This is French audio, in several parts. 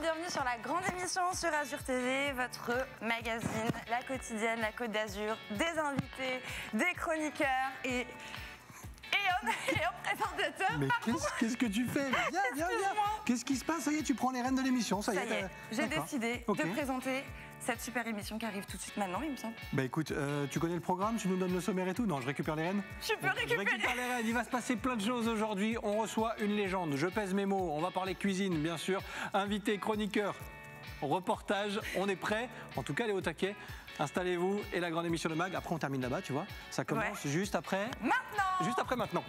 bienvenue sur la grande émission sur Azur TV, votre magazine, la quotidienne, la Côte d'Azur, des invités, des chroniqueurs et un présentateur. Mais qu'est-ce que tu fais? Viens. Qu'est-ce qui se passe? Ça y est, tu prends les rênes de l'émission, ça y est. J'ai décidé de présenter cette super émission qui arrive tout de suite maintenant, il me semble. Bah écoute, tu connais le programme, tu nous donnes le sommaire et tout? Non, je récupère les rênes. Tu peux récupérer. Je récupère les rênes, il va se passer plein de choses aujourd'hui. On reçoit une légende, je pèse mes mots, on va parler cuisine, bien sûr. Invité, chroniqueur, reportage, on est prêt. En tout cas, elle est au taquet. Installez-vous et la grande émission de Mag. Après, on termine là-bas, tu vois. Ça commence juste après. Maintenant. Juste après maintenant.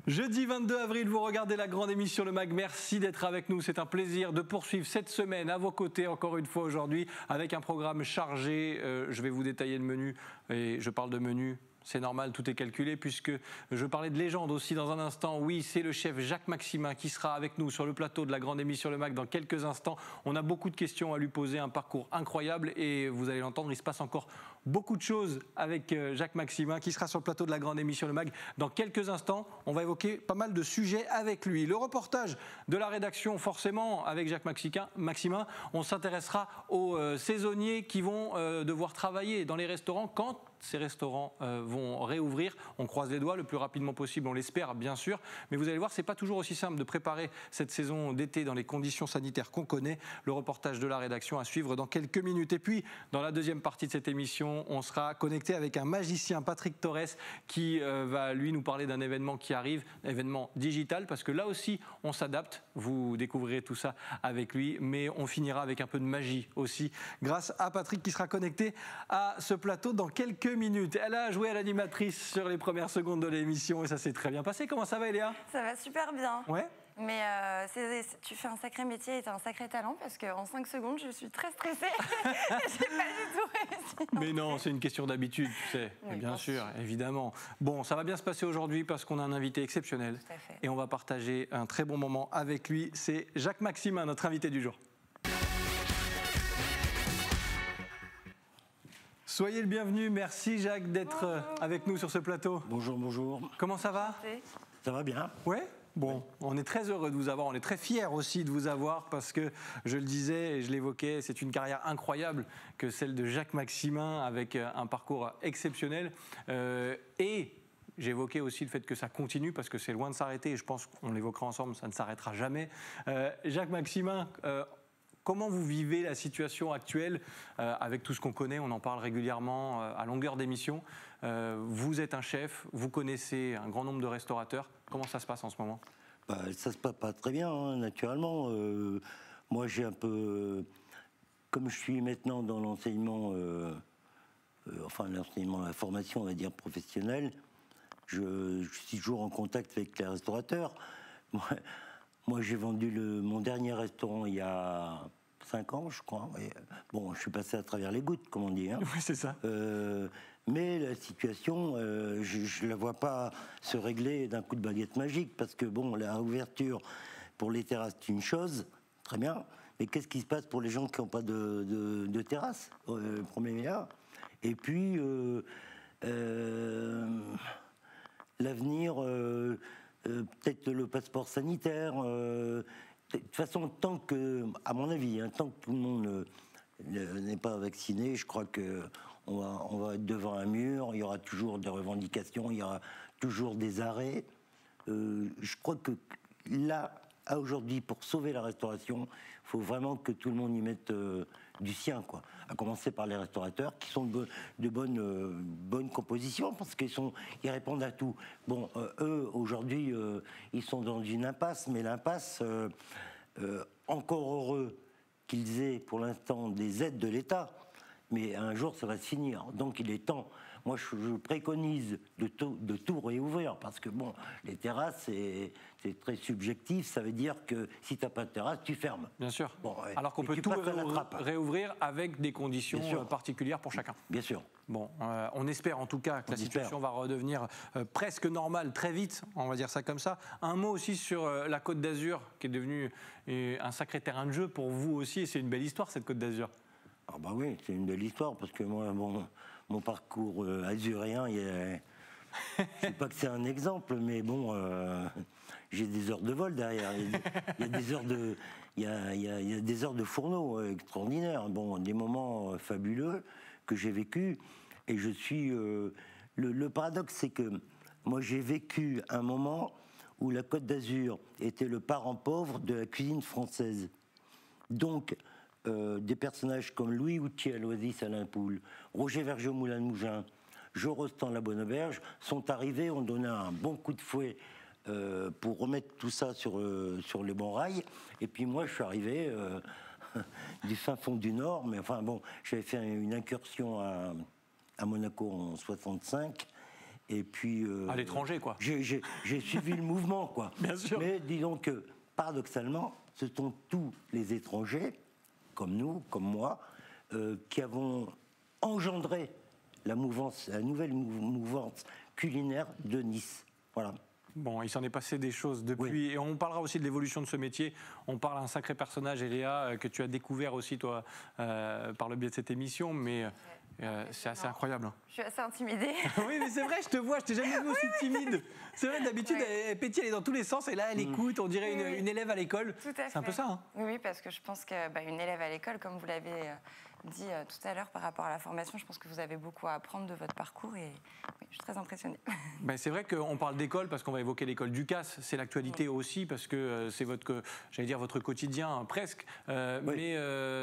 Jeudi 22 avril, vous regardez la grande émission Le Mag. Merci d'être avec nous. C'est un plaisir de poursuivre cette semaine à vos côtés, encore une fois aujourd'hui, avec un programme chargé. Je vais vous détailler le menu. Et je parle de menu. C'est normal, tout est calculé puisque je parlais de légende aussi dans un instant. Oui, c'est le chef Jacques Maximin qui sera avec nous sur le plateau de la grande émission Le Mag dans quelques instants. On a beaucoup de questions à lui poser, un parcours incroyable et vous allez l'entendre, il se passe encore beaucoup de choses avec Jacques Maximin qui sera sur le plateau de la grande émission Le Mag dans quelques instants. On va évoquer pas mal de sujets avec lui. Le reportage de la rédaction, forcément, avec Jacques Maximin, on s'intéressera aux saisonniers qui vont devoir travailler dans les restaurants quand ces restaurants vont réouvrir. On croise les doigts le plus rapidement possible, on l'espère bien sûr. Mais vous allez voir, c'est pas toujours aussi simple de préparer cette saison d'été dans les conditions sanitaires qu'on connaît. Le reportage de la rédaction à suivre dans quelques minutes. Et puis, dans la deuxième partie de cette émission, on sera connecté avec un magicien, Patrick Torres, qui va lui nous parler d'un événement qui arrive, événement digital, parce que là aussi, on s'adapte. Vous découvrirez tout ça avec lui, mais on finira avec un peu de magie aussi, grâce à Patrick qui sera connecté à ce plateau dans quelques minutes. Elle a joué à l'animatrice sur les premières secondes de l'émission et ça s'est très bien passé. Comment ça va, Eléa? Ça va super bien. Ouais. Mais tu fais un sacré métier et tu as un sacré talent parce qu'en 5 secondes, je suis très stressée et j'ai pas du tout réussi. Mais non, c'est une question d'habitude, tu sais. Oui, bien sûr, évidemment. Bon, ça va bien se passer aujourd'hui parce qu'on a un invité exceptionnel. Tout à fait. Et on va partager un très bon moment avec lui. C'est Jacques Maximin, notre invité du jour. Soyez le bienvenu. Merci Jacques d'être avec nous sur ce plateau. Bonjour, bonjour. Comment ça va? Ça va bien? Ouais. Bon, on est très heureux de vous avoir, on est très fiers aussi de vous avoir parce que, je le disais et je l'évoquais, c'est une carrière incroyable que celle de Jacques Maximin avec un parcours exceptionnel. Et j'évoquais aussi le fait que ça continue parce que c'est loin de s'arrêter et je pense qu'on l'évoquera ensemble, ça ne s'arrêtera jamais. Jacques Maximin, comment vous vivez la situation actuelle avec tout ce qu'on connaît? On en parle régulièrement à longueur d'émission. Vous êtes un chef, vous connaissez un grand nombre de restaurateurs. Comment ça se passe en ce moment? Ça se passe pas très bien, hein, naturellement. Moi, j'ai un peu... Comme je suis maintenant dans l'enseignement, l'enseignement, la formation, on va dire, professionnelle, je suis toujours en contact avec les restaurateurs. Moi, j'ai vendu mon dernier restaurant il y a 5 ans, je crois. Et, bon, je suis passé à travers les gouttes, comme on dit. Hein. Oui, c'est ça. Mais la situation, je ne la vois pas se régler d'un coup de baguette magique, parce que, bon, la ouverture pour les terrasses, c'est une chose, très bien, mais qu'est-ce qui se passe pour les gens qui n'ont pas de terrasse? Le problème est là. Et puis, l'avenir... peut-être le passeport sanitaire. De toute façon, tant que, à mon avis, hein, tant que tout le monde n'est pas vacciné, je crois qu'on va être devant un mur, il y aura toujours des revendications, il y aura toujours des arrêts. Je crois que là, à aujourd'hui, pour sauver la restauration, il faut vraiment que tout le monde y mette du sien, quoi. À commencer par les restaurateurs, qui sont de bonnes compositions, parce ils répondent à tout. Bon, eux, aujourd'hui, ils sont dans une impasse, mais l'impasse, encore heureux qu'ils aient pour l'instant des aides de l'État, mais un jour, ça va se finir. Donc, il est temps. moi, je préconise de tout réouvrir, parce que, bon, les terrasses, c'est très subjectif. Ça veut dire que si tu n'as pas de terrasse, tu fermes. Bien sûr. Bon, ouais. Alors qu'on peut tout réouvrir avec des conditions particulières pour chacun. Bien sûr. Bon, on espère en tout cas que la situation va redevenir presque normale très vite, on va dire ça comme ça. Un mot aussi sur la Côte d'Azur, qui est devenue un sacré terrain de jeu pour vous aussi, et c'est une belle histoire cette Côte d'Azur. Ah bah oui, c'est une belle histoire, parce que moi, mon parcours azurien, je sais pas que c'est un exemple, mais bon, j'ai des heures de vol derrière. Il y a des heures de, il y a des heures de fourneau extraordinaires. Bon, des moments fabuleux que j'ai vécu. Et je suis. Le paradoxe, c'est que moi, j'ai vécu un moment où la Côte d'Azur était le parent pauvre de la cuisine française. Donc, des personnages comme Louis Houtier à l'Oasis à l'Impoule, Roger Verger au Moulin de Mougins, Jo Rostand la Bonne Auberge, sont arrivés, ont donné un bon coup de fouet pour remettre tout ça sur les bons rails. Et puis moi, je suis arrivé du fin fond du Nord, mais enfin bon, j'avais fait une incursion à Monaco en 65. Et puis... à l'étranger, quoi. J'ai suivi le mouvement, quoi. Bien sûr. Mais disons que, paradoxalement, ce sont tous les étrangers, comme nous, comme moi, qui avons engendré la nouvelle mouvance culinaire de Nice. Voilà. Bon, il s'en est passé des choses depuis, oui. Et on parlera aussi de l'évolution de ce métier. On parle d'un sacré personnage, Eléa, que tu as découvert aussi, toi, par le biais de cette émission, mais c'est assez incroyable. Je suis assez intimidée. Oui, mais c'est vrai, je te vois, je t'ai jamais vu aussi timide. C'est vrai, d'habitude, elle pétille, elle est dans tous les sens, et là, elle écoute, on dirait une élève à l'école. Tout à fait. C'est un peu ça, hein. Oui, parce que je pense qu'une élève à l'école, comme vous l'avez dit tout à l'heure par rapport à la formation, je pense que vous avez beaucoup à apprendre de votre parcours, et oui, je suis très impressionnée. Ben, c'est vrai qu'on parle d'école parce qu'on va évoquer l'école du CAS, c'est l'actualité aussi parce que c'est votre quotidien presque, mais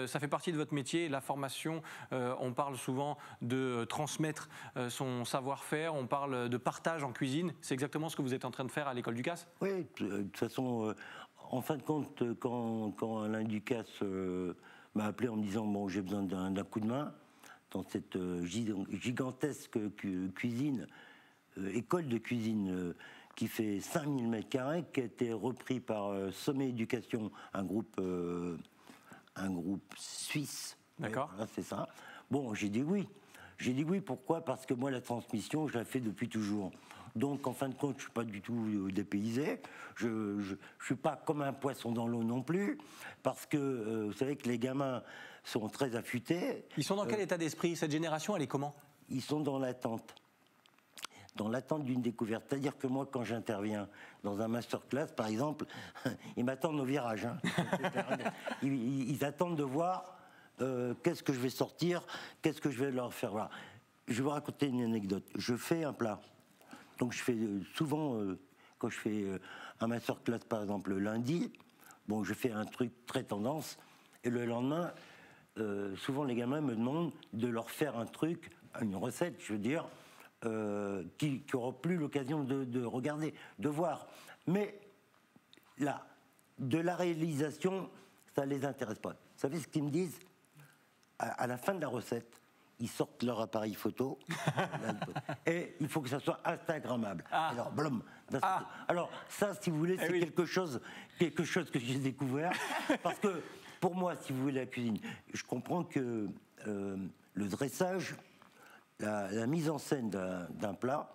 ça fait partie de votre métier, la formation. On parle souvent de transmettre son savoir-faire, on parle de partage en cuisine. C'est exactement ce que vous êtes en train de faire à l'école du CAS. Oui, de toute façon, en fin de compte, quand Alain Ducasse m'a appelé en me disant bon, j'ai besoin d'un coup de main dans cette gigantesque cuisine, école de cuisine qui fait 5000 m², qui a été repris par Sommet Éducation, un groupe suisse. D'accord. Voilà, c'est ça. Bon, j'ai dit oui. J'ai dit oui, pourquoi ? Parce que moi, la transmission, je la fais depuis toujours. Donc, en fin de compte, je ne suis pas du tout dépaysé. Je ne suis pas comme un poisson dans l'eau non plus, parce que vous savez que les gamins sont très affûtés. Ils sont dans quel état d'esprit ? Cette génération, elle est comment ? Ils sont dans l'attente. Dans l'attente d'une découverte. C'est-à-dire que moi, quand j'interviens dans un masterclass, par exemple, ils m'attendent au virage. Hein. Ils attendent de voir qu'est-ce que je vais sortir, qu'est-ce que je vais leur faire voir. Je vais vous raconter une anecdote. Je fais un plat. Donc je fais souvent, quand je fais un masterclass par exemple le lundi, bon je fais un truc très tendance, et le lendemain, souvent les gamins me demandent de leur faire un truc, une recette, je veux dire, qui n'auront plus l'occasion de regarder, de voir. Mais là, de la réalisation, ça ne les intéresse pas. Vous savez ce qu'ils me disent ? À la fin de la recette, ils sortent leur appareil photo et il faut que ça soit instagrammable. Alors, blum. Alors, ça, si vous voulez, c'est quelque chose que j'ai découvert. Parce que, pour moi, si vous voulez, la cuisine, je comprends que le dressage, la mise en scène d'un plat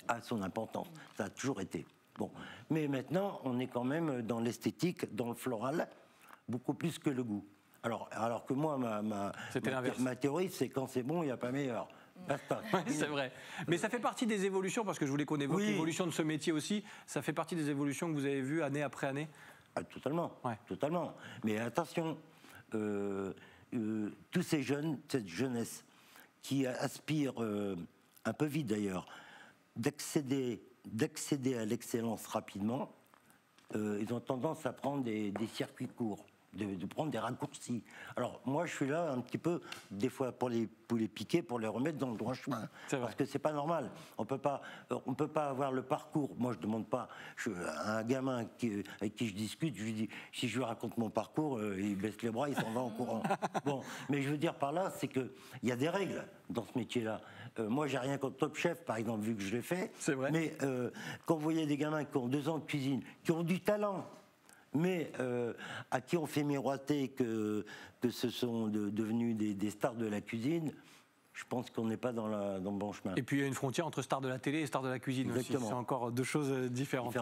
a son importance. Ça a toujours été. Bon. Mais maintenant, on est quand même dans l'esthétique, dans le floral, beaucoup plus que le goût. Alors que moi, ma théorie, c'est quand c'est bon, il n'y a pas meilleur. C'est vrai. Mais ça fait partie des évolutions, parce que je voulais qu'on évoque l'évolution de ce métier aussi. Ça fait partie des évolutions que vous avez vues année après année. Totalement. Totalement. Mais attention, tous ces jeunes, cette jeunesse qui aspire, un peu vite d'ailleurs, d'accéder à l'excellence rapidement, ils ont tendance à prendre des circuits courts. de prendre des raccourcis. Alors, moi, je suis là un petit peu, des fois, pour les piquer, pour les remettre dans le droit chemin. Parce que c'est pas normal. On peut pas avoir le parcours. Moi, je demande pas à un gamin avec qui je discute, je lui dis, si je lui raconte mon parcours, il baisse les bras, il s'en va en courant. Bon, mais je veux dire par là, c'est qu'il y a des règles dans ce métier-là. Moi, j'ai rien contre Top Chef, par exemple, vu que je l'ai fait. C'est vrai. Mais quand vous voyez des gamins qui ont 2 ans de cuisine, qui ont du talent, mais à qui on fait miroiter que ce sont devenus des stars de la cuisine, je pense qu'on n'est pas dans le bon chemin. Et puis il y a une frontière entre stars de la télé et stars de la cuisine aussi. C'est encore 2 choses différentes.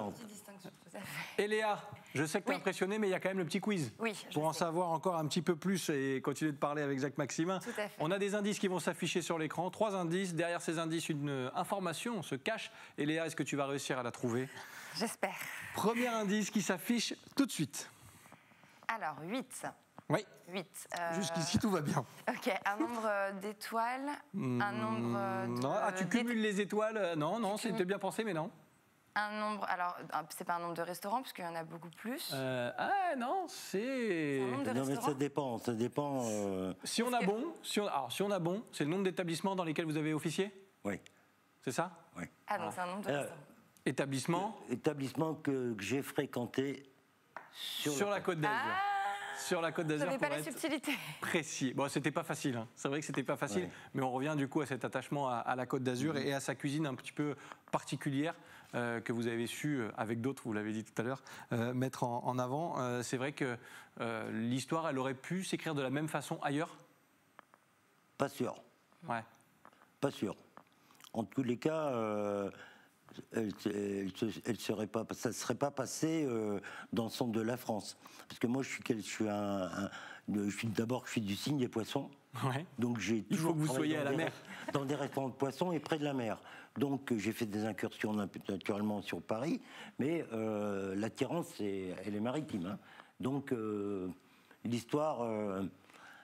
Et Léa, je sais que tu es impressionnée, mais il y a quand même le petit quiz. Oui, pour en savoir encore un petit peu plus et continuer de parler avec Jacques Maximin. Tout à fait. On a des indices qui vont s'afficher sur l'écran. 3 indices. Derrière ces indices, une information se cache. Et Léa, est-ce que tu vas réussir à la trouver? J'espère. Premier indice qui s'affiche tout de suite. Alors, 8. Oui. 8. Jusqu'ici, tout va bien. Ok, un nombre d'étoiles, un nombre de... Non, tu cumules les étoiles. Non, c'était bien pensé, mais non. Un nombre... Alors, c'est pas un nombre de restaurants, parce qu'il y en a beaucoup plus. Non, c'est... un nombre de Non, mais restaurants. ça dépend. Si on a bon, c'est le nombre d'établissements dans lesquels vous avez officié? Oui. C'est ça? Oui. Ah, donc c'est un nombre de restaurants. Établissement que j'ai fréquenté sur la Côte d'Azur. Sur la Côte Vous d'Azur, n'avez pour pas la être subtilité. précis. Bon, c'était pas facile. Hein. C'est vrai que c'était pas facile, mais on revient du coup à cet attachement à la Côte d'Azur et à sa cuisine un petit peu particulière que vous avez su, avec d'autres, vous l'avez dit tout à l'heure, mettre en avant. C'est vrai que l'histoire, elle aurait pu s'écrire de la même façon ailleurs? Pas sûr. Ouais. Pas sûr. En tous les cas, ça ne serait pas passé dans le centre de la France. Parce que moi, je suis du signe des poissons. Ouais. Donc j'ai Il faut toujours que vous soyez à la mer. dans des restaurants de poissons et près de la mer. Donc j'ai fait des incursions naturellement sur Paris, mais l'attirance, elle est maritime. Hein. Donc l'histoire...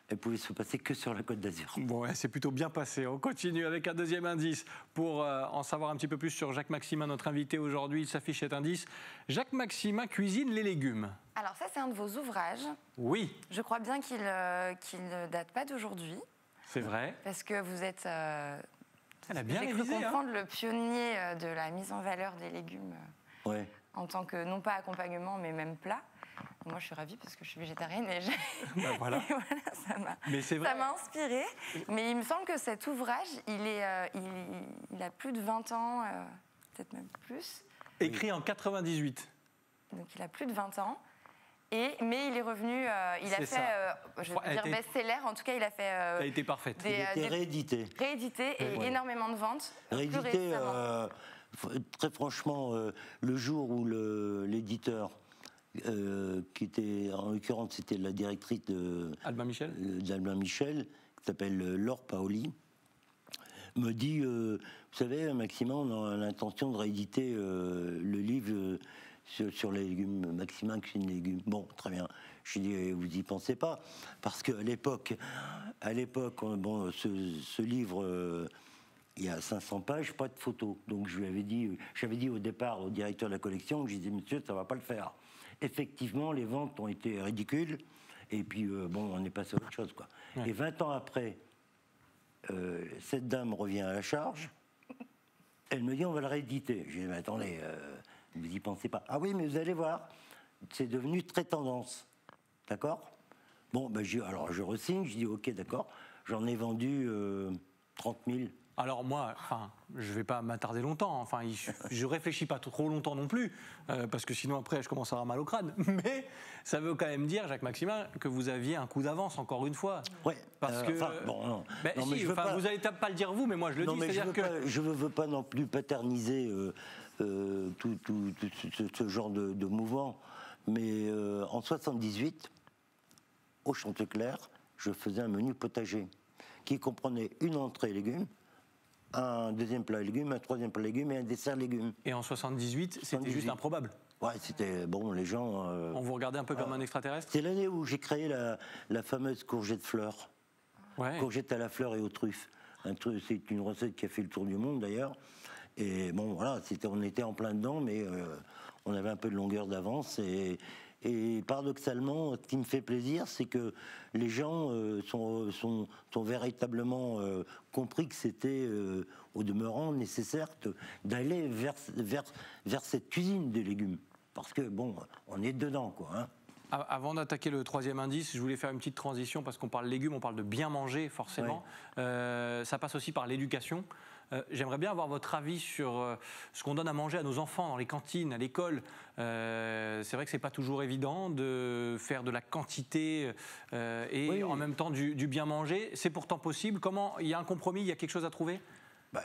elle pouvait se passer que sur la Côte d'Azur. Bon, ouais, c'est plutôt bien passé. On continue avec un deuxième indice pour en savoir un petit peu plus sur Jacques Maximin, notre invité aujourd'hui. Il s'affiche cet indice. Jacques Maximin cuisine les légumes. Alors ça, c'est un de vos ouvrages. Oui. Je crois bien qu'il ne date pas d'aujourd'hui. C'est vrai. Parce que vous êtes, Elle a bien j'ai cru révisé, comprendre, le pionnier de la mise en valeur des légumes en tant que, non pas accompagnement, mais même plat. Moi, je suis ravie parce que je suis végétarienne et, voilà. et voilà, Mais c'est vrai. ça m'a inspirée. Mais il me semble que cet ouvrage, il a plus de 20 ans, peut-être même plus. Écrit en 98. Donc il a plus de 20 ans. Mais il est revenu, il a fait, je vais dire best-seller, en tout cas il a fait... Elle a été parfaite. Il a été réédité. Réédité et énormément de ventes. Réédité, très franchement, le jour où l'éditeur... qui était, en l'occurrence, c'était la directrice Albin Michel, qui s'appelle Laure Paoli, me dit, vous savez, Maximin, on a l'intention de rééditer le livre sur les légumes, Maximin cuisine les légumes. Bon, très bien. Je lui dis, vous y pensez pas, parce qu'à l'époque, bon, ce livre... il y a 500 pages, pas de photos. Donc j'avais dit au départ au directeur de la collection, je disais, monsieur, ça va pas le faire. Effectivement, les ventes ont été ridicules. Et puis, bon, on est passé à autre chose, quoi. Ouais. Et 20 ans après, cette dame revient à la charge. Elle me dit, on va le rééditer. Je dis, mais attendez, vous y pensez pas. Ah oui, mais vous allez voir, c'est devenu très tendance. D'accord? Bon, ben, alors je re-signe, je dis, ok, d'accord. J'en ai vendu 30 000. Alors moi, je ne vais pas m'attarder longtemps, je ne réfléchis pas trop longtemps non plus, parce que sinon après je commence à avoir mal au crâne, mais ça veut quand même dire, Jacques Maximin, que vous aviez un coup d'avance, encore une fois. Oui, parce que... bon, non. Ben, non, si, vous n'allez pas le dire vous, mais moi je le dis, c'est-à-dire je ne veux pas non plus paterniser tout ce genre de mouvement, mais en 78, au Chanteclair, je faisais un menu potager qui comprenait une entrée légumes, un deuxième plat légumes, un troisième plat légumes et un dessert légumes. Et en 78, c'était juste improbable. Ouais, c'était... Bon, les gens... On vous regardait un peu comme un extraterrestre. C'est l'année où j'ai créé la fameuse courgette fleur. Ouais. Courgette à la fleur et aux truffes. C'est une recette qui a fait le tour du monde, d'ailleurs. Et bon, voilà, on était en plein dedans, mais on avait un peu de longueur d'avance. Et Et paradoxalement, ce qui me fait plaisir, c'est que les gens sont véritablement compris que c'était, au demeurant, nécessaire d'aller vers cette cuisine des légumes. Parce que, bon, on est dedans, quoi. Hein. Avant d'attaquer le troisième indice, je voulais faire une petite transition parce qu'on parle légumes, on parle de bien manger forcément. Ouais. Ça passe aussi par l'éducation. J'aimerais bien avoir votre avis sur ce qu'on donne à manger à nos enfants dans les cantines, à l'école. C'est vrai que c'est pas toujours évident de faire de la quantité et en même temps du bien manger. C'est pourtant possible. Comment il y a un compromis, il y a quelque chose à trouver?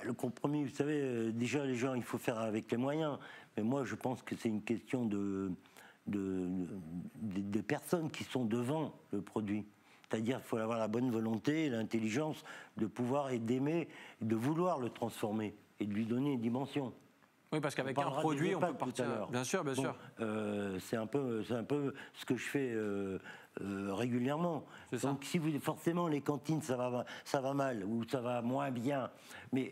Le compromis, vous savez, déjà les gens, il faut faire avec les moyens. Mais moi, je pense que c'est une question des personnes qui sont devant le produit. C'est-à-dire qu'il faut avoir la bonne volonté, l'intelligence de pouvoir et d'aimer, de vouloir le transformer et de lui donner une dimension. Oui, parce qu'avec un produit, on peut partir. Bien sûr, bien sûr. C'est un peu ce que je fais régulièrement. Donc, si vous forcément les cantines, ça va mal ou ça va moins bien, mais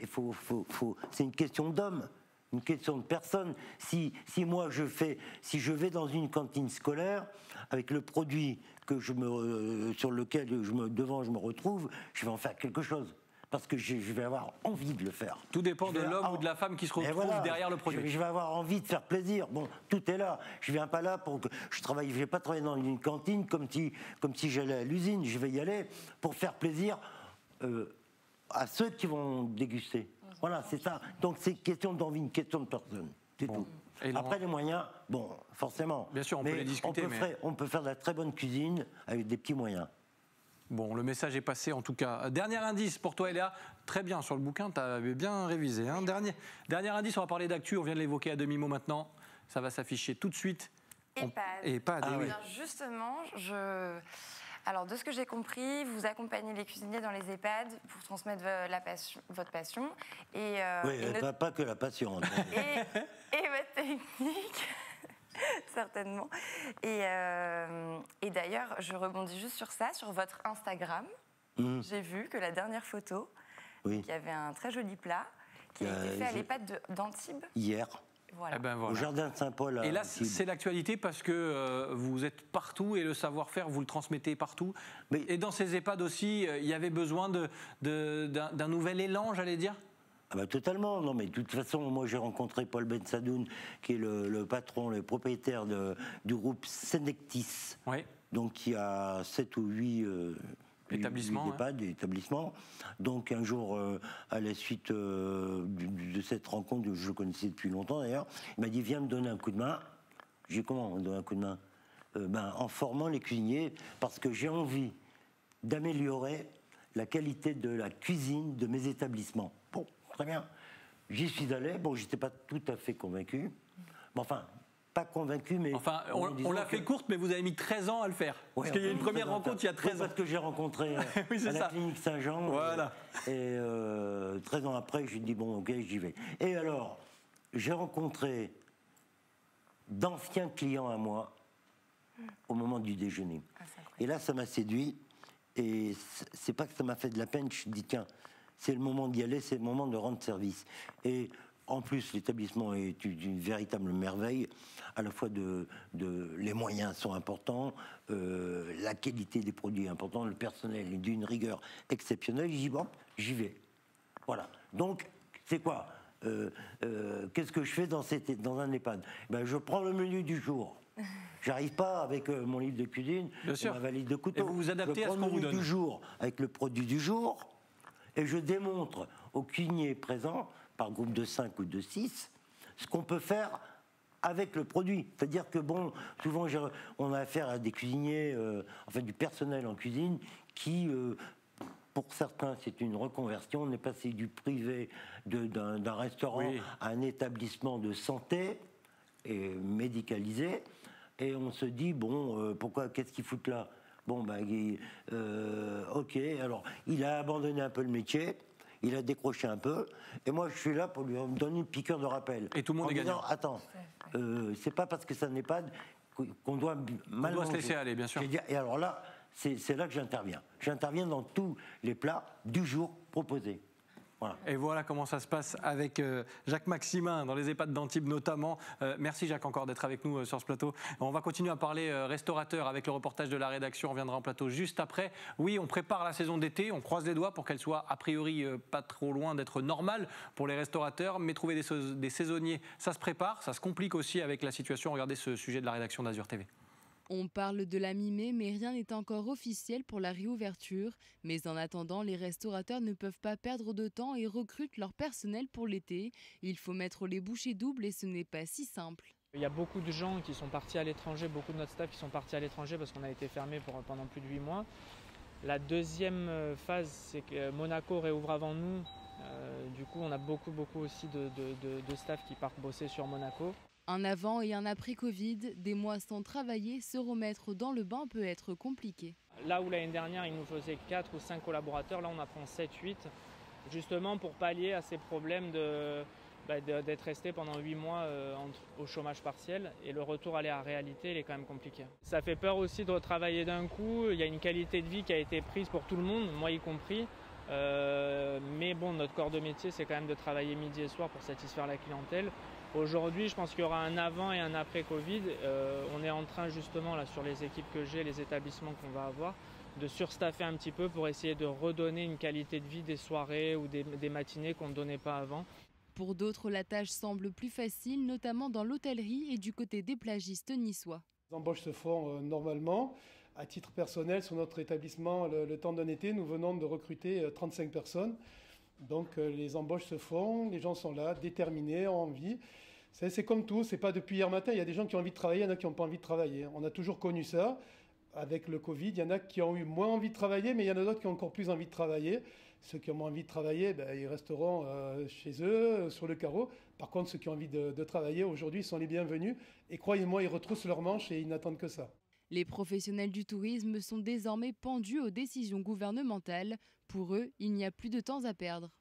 c'est une question d'homme. Une question de personne. Si je vais dans une cantine scolaire avec le produit sur lequel je me retrouve, je vais en faire quelque chose. Parce que je vais avoir envie de le faire. Tout dépend de l'homme ou de la femme qui se retrouve derrière le produit. Je vais avoir envie de faire plaisir. Bon, tout est là. Je viens pas là pour que je travaille. Je vais pas travailler dans une cantine comme si j'allais à l'usine. Je vais y aller pour faire plaisir à ceux qui vont déguster. Voilà, c'est ça. Donc c'est une question d'envie, une question de personne. C'est tout. Après les moyens, bon, forcément. Bien sûr, on peut les discuter. On peut faire de la très bonne cuisine avec des petits moyens. Bon, le message est passé en tout cas. Dernier indice pour toi, Eléa. Très bien sur le bouquin, tu avais bien révisé. Hein. Dernier indice, on va parler d'actu. On vient de l'évoquer à demi-mot maintenant. Ça va s'afficher tout de suite. EHPAD. Oui. Alors justement, alors, de ce que j'ai compris, vous accompagnez les cuisiniers dans les EHPAD pour transmettre votre passion. Pas que la passion. et votre technique, certainement. Et d'ailleurs, je rebondis juste sur ça, sur votre Instagram. J'ai vu que la dernière photo, qu'il y avait un très joli plat qui a été fait à l'EHPAD d'Antibes. Hier. Voilà. Au jardin de Saint-Paul. Et là, c'est l'actualité parce que vous êtes partout et le savoir-faire, vous le transmettez partout. Et dans ces EHPAD aussi, il y avait besoin d'un nouvel élan, j'allais dire. Totalement. Non, mais de toute façon, moi, j'ai rencontré Paul Bensadoun, qui est le patron, le propriétaire du groupe Senectis. Oui. Donc, qui a 7 ou 8 établissements. Donc un jour, à la suite de cette rencontre, je le connaissais depuis longtemps d'ailleurs, il m'a dit viens me donner un coup de main. J'ai dit comment me donner un coup de main en formant les cuisiniers, parce que j'ai envie d'améliorer la qualité de la cuisine de mes établissements. Bon, très bien. J'y suis allé, bon, j'étais pas tout à fait convaincu, mais enfin... Pas convaincu, mais... Enfin, on l'a fait courte, mais vous avez mis 13 ans à le faire. Parce qu'il y a eu une première rencontre il y a 13 ans. Parce que j'ai rencontré à la clinique Saint-Jean. Voilà. Et 13 ans après, j'ai dit, bon, ok, j'y vais. Et alors, j'ai rencontré d'anciens clients à moi au moment du déjeuner. Et là, ça m'a séduit. Et c'est pas que ça m'a fait de la peine, je me dis, tiens, c'est le moment d'y aller, c'est le moment de rendre service. Et... En plus, l'établissement est une véritable merveille. À la fois les moyens sont importants, la qualité des produits est importante, le personnel est d'une rigueur exceptionnelle. Je dis bon, j'y vais. Voilà. Donc, c'est quoi qu'est-ce que je fais dans un EHPAD? Je prends le menu du jour. J'arrive pas avec mon livre de cuisine, ma valise de couteau. Et vous vous adaptez à ce qu'on vous donne. Je prends le menu du jour avec le produit du jour et je démontre aux cuisiniers présents, par groupe de 5 ou de 6, ce qu'on peut faire avec le produit. C'est-à-dire que, bon, souvent, on a affaire à des cuisiniers, du personnel en cuisine, qui, pour certains, c'est une reconversion. On est passé du privé d'un restaurant à un établissement de santé et médicalisé. Et on se dit, bon, qu'est-ce qu'ils foutent là? Bon, ok, alors, il a abandonné un peu le métier. Il a décroché un peu, et moi je suis là pour lui donner une piqûre de rappel. Et tout le monde est gagnant. Attends, c'est pas parce que ça n'est pas qu'on doit mal manger. On doit se laisser aller, bien sûr. Et alors là, c'est là que j'interviens. J'interviens dans tous les plats du jour proposés. Voilà. Et voilà comment ça se passe avec Jacques Maximin dans les EHPAD d'Antibes notamment. Merci Jacques encore d'être avec nous sur ce plateau. On va continuer à parler restaurateur avec le reportage de la rédaction. On reviendra en plateau juste après. Oui, on prépare la saison d'été. On croise les doigts pour qu'elle soit a priori pas trop loin d'être normale pour les restaurateurs. Mais trouver des saisonniers, ça se prépare. Ça se complique aussi avec la situation. Regardez ce sujet de la rédaction d'Azur TV. On parle de la mi-mai, mais rien n'est encore officiel pour la réouverture. Mais en attendant, les restaurateurs ne peuvent pas perdre de temps et recrutent leur personnel pour l'été. Il faut mettre les bouchées doubles et ce n'est pas si simple. Il y a beaucoup de gens qui sont partis à l'étranger, beaucoup de notre staff qui sont partis à l'étranger parce qu'on a été fermé pendant plus de 8 mois. La deuxième phase, c'est que Monaco réouvre avant nous. Du coup, on a beaucoup aussi de staff qui partent bosser sur Monaco. Un avant et un après Covid, des mois sans travailler, se remettre dans le bain peut être compliqué. Là où l'année dernière, il nous faisait 4 ou 5 collaborateurs, là on apprend 7-8, justement pour pallier à ces problèmes d'être resté pendant 8 mois au chômage partiel. Et le retour à la réalité, il est quand même compliqué. Ça fait peur aussi de retravailler d'un coup. Il y a une qualité de vie qui a été prise pour tout le monde, moi y compris. Mais bon, notre corps de métier, c'est quand même de travailler midi et soir pour satisfaire la clientèle. Aujourd'hui, je pense qu'il y aura un avant et un après Covid. On est en train justement, là, sur les équipes que j'ai, les établissements qu'on va avoir, de surstaffer un petit peu pour essayer de redonner une qualité de vie des soirées ou des matinées qu'on ne donnait pas avant. Pour d'autres, la tâche semble plus facile, notamment dans l'hôtellerie et du côté des plagistes niçois. Les embauches se font normalement. À titre personnel, sur notre établissement, le temps d'un été, nous venons de recruter 35 personnes. Donc les embauches se font, les gens sont là, déterminés, ont envie. C'est comme tout, c'est pas depuis hier matin, il y a des gens qui ont envie de travailler, il y en a qui n'ont pas envie de travailler. On a toujours connu ça. Avec le Covid, il y en a qui ont eu moins envie de travailler, mais il y en a d'autres qui ont encore plus envie de travailler. Ceux qui ont moins envie de travailler, ils resteront chez eux, sur le carreau. Par contre, ceux qui ont envie de travailler, aujourd'hui, sont les bienvenus. Et croyez-moi, ils retroussent leurs manches et ils n'attendent que ça. Les professionnels du tourisme sont désormais pendus aux décisions gouvernementales. Pour eux, il n'y a plus de temps à perdre.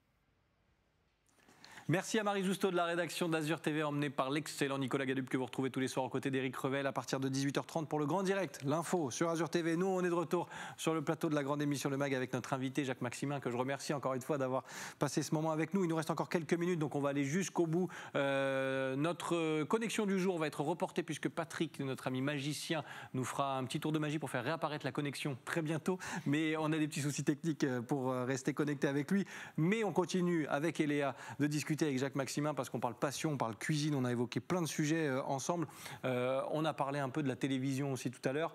Merci à Marie Justo de la rédaction d'Azur TV, emmenée par l'excellent Nicolas Gadup que vous retrouvez tous les soirs aux côtés d'Éric Revel à partir de 18h30 pour le Grand Direct, l'info sur Azur TV. Nous, on est de retour sur le plateau de la grande émission Le Mag avec notre invité Jacques Maximin, que je remercie encore une fois d'avoir passé ce moment avec nous. Il nous reste encore quelques minutes, donc on va aller jusqu'au bout. Notre connexion du jour va être reportée puisque Patrick, notre ami magicien, nous fera un petit tour de magie pour faire réapparaître la connexion très bientôt. Mais on a des petits soucis techniques pour rester connecté avec lui. Mais on continue avec Eléa de discuter avec Jacques Maximin parce qu'on parle passion, on parle cuisine, on a évoqué plein de sujets ensemble. On a parlé un peu de la télévision aussi tout à l'heure.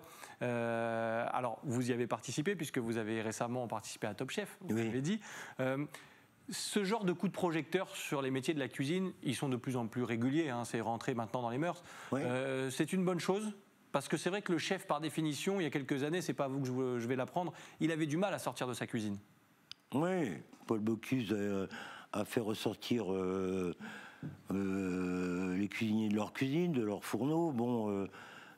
Alors, vous y avez participé puisque vous avez récemment participé à Top Chef, vous l'avez dit. Ce genre de coup de projecteur sur les métiers de la cuisine, ils sont de plus en plus réguliers, hein, c'est rentré maintenant dans les mœurs. Oui. C'est une bonne chose parce que c'est vrai que le chef, par définition, il y a quelques années, c'est pas à vous que je vais l'apprendre, il avait du mal à sortir de sa cuisine. Oui, Paul Bocuse a fait ressortir les cuisiniers de leur cuisine, de leur fourneau. Bon,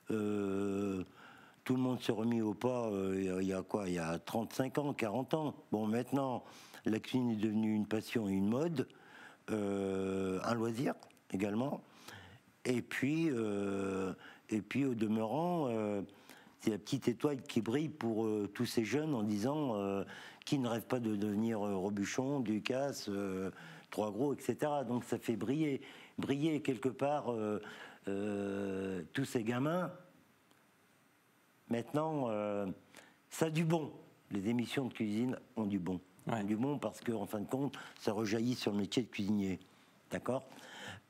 tout le monde s'est remis au pas il y a quoi? Il y a 35 ans, 40 ans. Bon, maintenant, la cuisine est devenue une passion et une mode, un loisir également. Et puis au demeurant, c'est la petite étoile qui brille pour tous ces jeunes en disant qui ne rêvent pas de devenir Robuchon, Ducasse, Trois Gros, etc. Donc ça fait briller quelque part tous ces gamins. Maintenant, ça a du bon. Les émissions de cuisine ont du bon. Ouais. Ont du bon parce qu'en fin de compte, ça rejaillit sur le métier de cuisinier. D'accord ?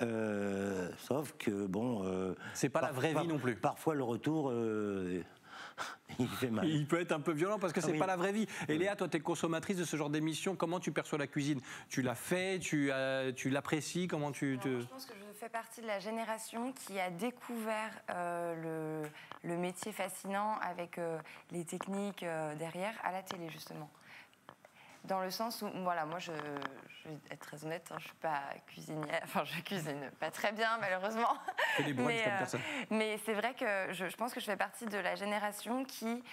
Sauf que, bon... c'est pas la vraie vie non plus. Parfois, le retour... il fait mal. Il peut être un peu violent parce que c'est pas la vraie vie. Et Léa, toi, tu es consommatrice de ce genre d'émission. Comment tu perçois la cuisine? Tu l'as fait? Tu l'apprécies? Comment tu te... Je pense que je fais partie de la génération qui a découvert le métier fascinant avec les techniques derrière à la télé, justement. Dans le sens où, voilà, moi, je vais être très honnête, hein, je ne suis pas cuisinière, enfin, je cuisine pas très bien, malheureusement. Des brunchs comme personne. Mais c'est vrai que je pense que je fais partie de la génération qui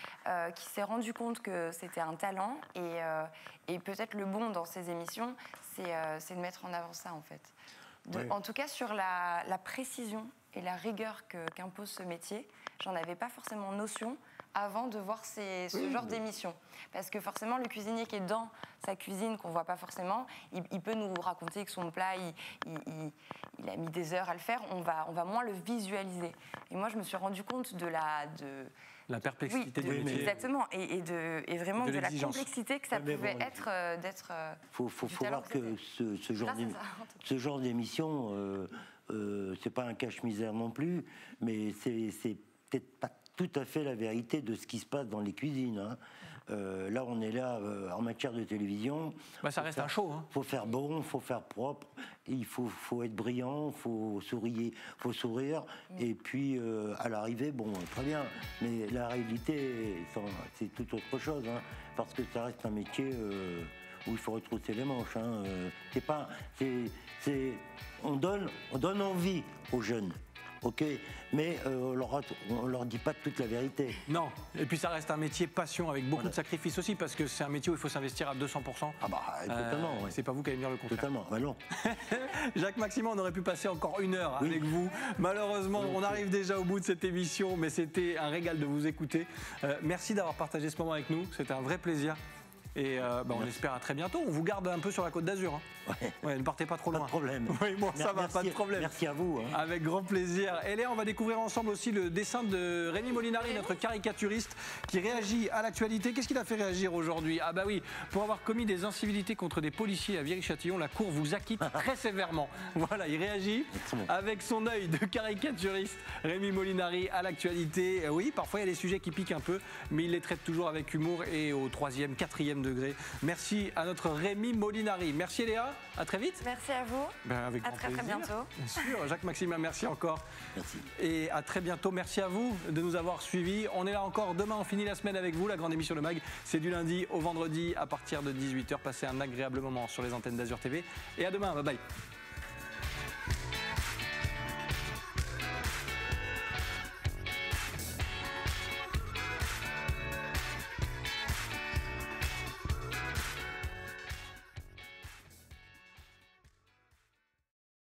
s'est rendu compte que c'était un talent et peut-être le bon dans ces émissions, c'est de mettre en avant ça, en fait. Oui. En tout cas, sur la précision et la rigueur qu'impose ce métier, j'en avais pas forcément notion avant de voir ce genre d'émission. Parce que forcément, le cuisinier qui est dans sa cuisine, qu'on ne voit pas forcément, il peut nous raconter que son plat, il a mis des heures à le faire, on va moins le visualiser. Et moi, je me suis rendu compte de la perplexité du métier. Exactement, et vraiment de la complexité que ça pouvait être d'être... Il faut voir que ce genre d'émission, c'est pas un cache-misère non plus, mais c'est peut-être pas tout à fait la vérité de ce qui se passe dans les cuisines. Hein. Là, on est là en matière de télévision. Ça reste un show. Il faut faire bon, il faut faire propre, il faut être brillant, il faut sourire. Et puis, à l'arrivée, bon, très bien. Mais la réalité, c'est tout autre chose. Hein, parce que ça reste un métier où il faut retrousser les manches. Hein. On donne envie aux jeunes. Ok, mais on leur dit pas toute la vérité. Non, et puis ça reste un métier passion avec beaucoup de sacrifices aussi, parce que c'est un métier où il faut s'investir à 200%. Ah bah, totalement. Ouais. C'est pas vous qui allez me dire le contraire. Totalement, bah non. Jacques Maximin, on aurait pu passer encore 1 heure avec vous. Malheureusement, on arrive déjà au bout de cette émission, mais c'était un régal de vous écouter. Merci d'avoir partagé ce moment avec nous, c'était un vrai plaisir. Et on espère à très bientôt. On vous garde un peu sur la Côte d'Azur. Hein. Ouais, ne partez pas trop loin. Pas de problème. Oui, bon, ça va, pas de problème. Merci à vous. Hein. Avec grand plaisir. Et là, on va découvrir ensemble aussi le dessin de Rémi Molinari, notre caricaturiste, qui réagit à l'actualité. Qu'est-ce qu'il a fait réagir aujourd'hui? Ah bah oui, pour avoir commis des incivilités contre des policiers à Viry-Châtillon, la Cour vous acquitte très sévèrement. Voilà, il réagit avec son œil de caricaturiste. Rémi Molinari à l'actualité. Oui, parfois il y a des sujets qui piquent un peu, mais il les traite toujours avec humour et au 3e, 4e degré. Merci à notre Rémi Molinari. Merci Léa, à très vite. Merci à vous. Avec grand plaisir. Très bientôt. Bien sûr, Jacques Maximin, merci encore. Merci. Et à très bientôt. Merci à vous de nous avoir suivis. On est là encore demain, on finit la semaine avec vous. La grande émission Le Mag, c'est du lundi au vendredi à partir de 18h. Passez un agréable moment sur les antennes d'Azur TV. Et à demain, bye bye.